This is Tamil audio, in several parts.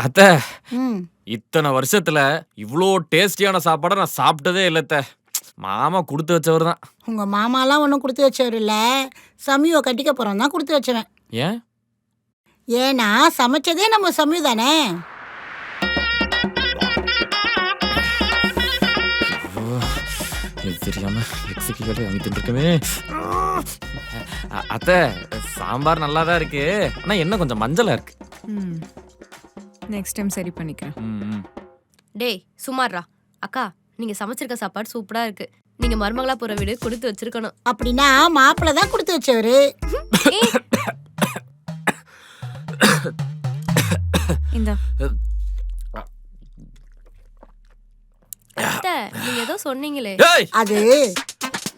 அத்தை ம். இத்தனை வருஷத்துல இவ்ளோ டேஸ்டியான சாப்பாடை நான் சாப்பிட்டதே இல்ல அத்தை. மாமா கொடுத்து வச்சவர் தான். உங்க மாமாலாம் ஒன்றும் கொடுத்து வச்சவர் இல்ல. சமியை கட்டிக்க போறோம் தான் கொடுத்து வச்சவன். ஏன்? ஏன்னா சமைச்சதே நம்ம சமயம் தானே. இது தெரியாம எக்ஸிக்யூட்டிவ் வாங்கிட்டு இருக்கமே. அத்தை சாம்பார் நல்லா தான் இருக்கு, ஆனா என்ன கொஞ்சம் மஞ்சளா இருக்கு. நெக்ஸ்ட் டைம் சரி பண்ணிக்கிறேன். டேய் சுமார்ரா. அக்கா நீங்க சமைச்சிருக்க சாப்பாடு சூப்பரா இருக்கு. நீங்க மருமகளா போற வீடு கொடுத்து வச்சிருக்கணும். அப்படின்னா மாப்பிள்ளை தான் கொடுத்து வச்சவரு. இந்த அத்தை நீங்க ஏதோ சொன்னீங்களே. ஏய் அது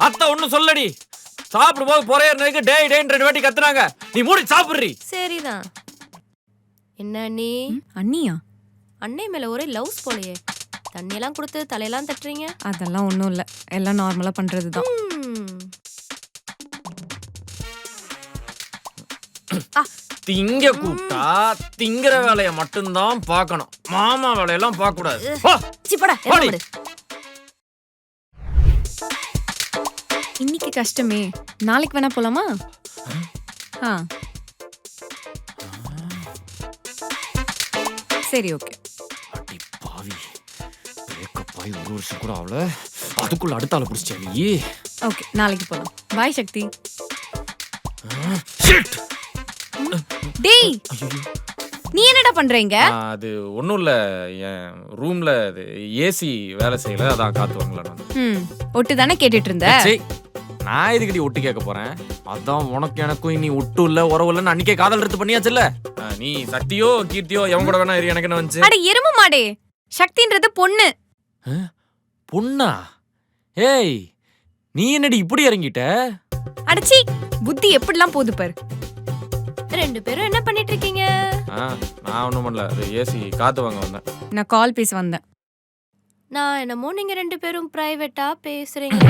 அத்தை ஒண்ணும் சொல்லடி. சாப்பிடும் போது பொறைய நேக்கு டேய் டேய் 2 வாட்டி கத்துனாங்க. நீ மூடி சாப்பிடுறீ. சரிதான். என்ன நீ அண்ணியா? அண்ணே மேல ஒரே லவ்ஸ் போலையே. தண்ணியெல்லாம் கொடுத்து தலையெல்லாம் தட்டுறீங்க. அதெல்லாம் ஒன்றும் இல்லை, எல்லாம் நார்மலாக பண்ணுறது தான். திங்க கூப்பிட்டா திங்கிற வேலைய மட்டும்தான் பார்க்கணும். மாமா வேலையெல்லாம் பார்க்க கூடாது. இன்னைக்கு கஷ்டமே, நாளைக்கு வேணா போலாமா? சரி ஓகே. அடி பாவி, பிரேக்கப் ஆகி 1 வருஷம் கூட ஆகல, அதுக்குள்ள அடுத்த ஆளை பிடிச்சிட்டா நீ. ஓகே நாளைக்கு போலாம். பாய் சக்தி. டேய் நீ என்னடா பண்றீங்க? அது ஒண்ணும் இல்ல, என் ரூம்ல ஏசி வேலை செய்யல, அதான் காத்து வாங்கலாம். ஒட்டு தானே கேட்டுட்டு இருந்த. நான் இதுக்கடி ஒட்டு கேட்க போறேன். அதான் உனக்கு எனக்கும் இனி ஒட்டு இல்ல உறவு இல்லன்னு அன்னைக்கே காதல் எடுத்து பண்ணியாச்சுல்ல. நீ சக்தியோ கீர்த்தியோ எவன் கூட வேணா எனக்கு என்ன வந்துச்சு. அட எரும மாடே, சக்தின்றது பொண்ணு. பொண்ணா? ஏய் நீ என்னடி இப்படி இறங்கிட்ட? அடச்சி புத்தி எப்படிலாம் போகுது பாரு. 2 பேரும் என்ன பண்ணிட்டு இருக்கீங்க? நான் ஒண்ணும் பண்ணல, அது ஏசி காத்து வாங்க வந்தேன். நான் கால் பேச வந்தேன். நான் என்னமோ நீங்க 2 பேரும் பிரைவேட்டா பேசுறீங்க.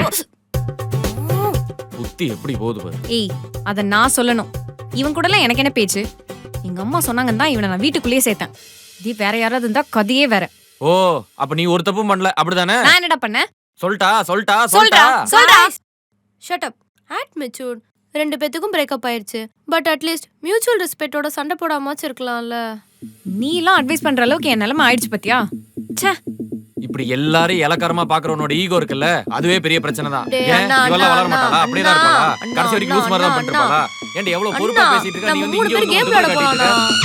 புத்தி எப்படி போகுது பாரு. ஏய் அத நான் சொல்லணும், இவன் கூடலாம் எனக்கு என்ன பேச்சு? எங்க அம்மா சொன்னாங்கன்னு தான் இவனை நான் வீட்டுக்குள்ளேயே சேர்த்தேன். இது வேற யாராவது இருந்தா கதையே வேற. ஓ அப்ப நீ ஒரு தப்பும் பண்ணல அப்படிதானே? நான் என்னடா பண்ணேன்? சொல்டா சொல்டா சொல்டா சொல்டா. Shut up. Add mature. 2 பேத்துக்கும் பிரேக்கப் ஆயிருச்சு. பட் அட்லீஸ்ட் மியூச்சுவல் ரெஸ்பெக்டோட சண்டை போடாமச்சு இருக்கலாம்ல. நீ எல்லாம் அட்வைஸ் பண்ற அளவுக்கு என் நிலைமை ஆயிடுச்சு பத்தியா? ச்சே, இப்படி எல்லாரும் இலக்காரமா பாக்குறவனோட ஈகோ இருக்குல்ல, அதுவே பெரிய பிரச்சனை தான். டேய், ஏன் அண்ணா, இவெல்லாம் வளர அண்ணா, மாட்டாளா? அப்படிதான் இருப்பாளா? அண்ணா, கடைசி வரைக்கும் லூஸ் மாதிரி தான் பண்ணிட்டு இருப்பாளா? ஏன்டி எவ்வளவு பொறுப்பா பேசிட்டு இருக்க, நீ நம்ம வந்து 3 இங்க பேரும் வந்து கேம் வந்து விளையாட காட்டிட்டு இருக்க. போறோம்.